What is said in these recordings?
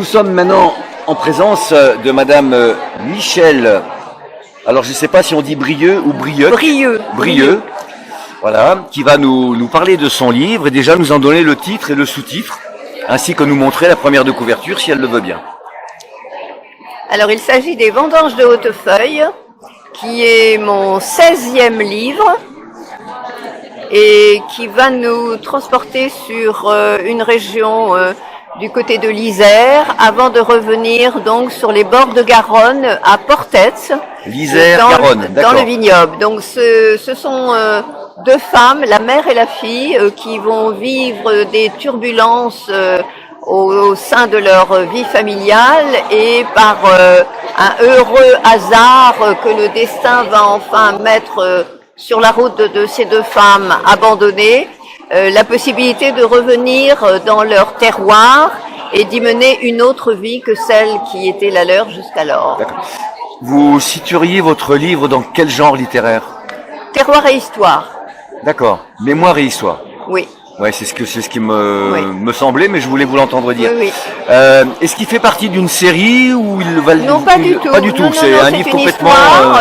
Nous sommes maintenant en présence de Madame Michel. Alors je ne sais pas si on dit Brieux ou Brieux. Brieux. Voilà, qui va nous parler de son livre et déjà nous en donner le titre et le sous-titre, ainsi que nous montrer la première de couverture si elle le veut bien. Alors il s'agit des Vendanges de Hautefeuille, qui est mon 16e livre et qui va nous transporter sur une région du côté de l'Isère, avant de revenir donc sur les bords de Garonne à Portet. L'Isère, Garonne, d'accord. Dans le vignoble. Donc ce sont deux femmes, la mère et la fille, qui vont vivre des turbulences au sein de leur vie familiale et par un heureux hasard que le destin va enfin mettre sur la route de ces deux femmes abandonnées, la possibilité de revenir dans leur terroir et d'y mener une autre vie que celle qui était la leur jusqu'alors. Vous situeriez votre livre dans quel genre littéraire? Terroir et histoire. D'accord. Mémoire et histoire. Oui. Ouais, c'est ce qui me semblait, mais je voulais vous l'entendre dire. Oui. Est-ce qu'il fait partie d'une série ou il va? Non, pas du tout. Pas du tout. Non, c'est un livre une complètement histoire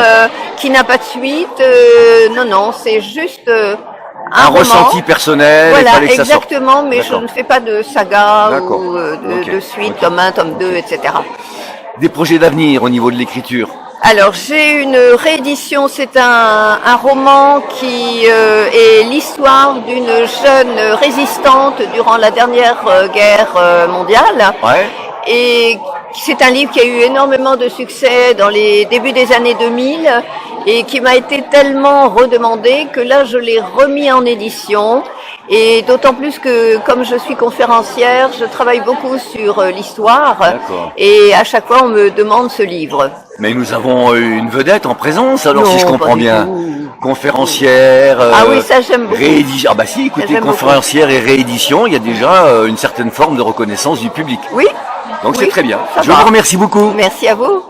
qui n'a pas de suite. Non, c'est juste un roman. Ressenti personnel. Voilà, il fallait que exactement. Ça sorte. Mais je ne fais pas de saga ou de suite, Okay. tome 1, tome 2, etc. Des projets d'avenir au niveau de l'écriture? Alors j'ai une réédition, c'est un roman qui est l'histoire d'une jeune résistante durant la dernière guerre mondiale. Ouais. Et c'est un livre qui a eu énormément de succès dans les débuts des années 2000 et qui m'a été tellement redemandé que là je l'ai remis en édition. Et d'autant plus que, comme je suis conférencière, je travaille beaucoup sur l'histoire. Et à chaque fois, on me demande ce livre. Mais nous avons une vedette en présence, alors non, si je comprends bien. Conférencière. Ah oui, ça j'aime beaucoup. Ah bah si, écoutez, conférencière et réédition, il y a déjà une certaine forme de reconnaissance du public. Oui. Donc oui, c'est très bien. Je vous remercie beaucoup. Merci à vous.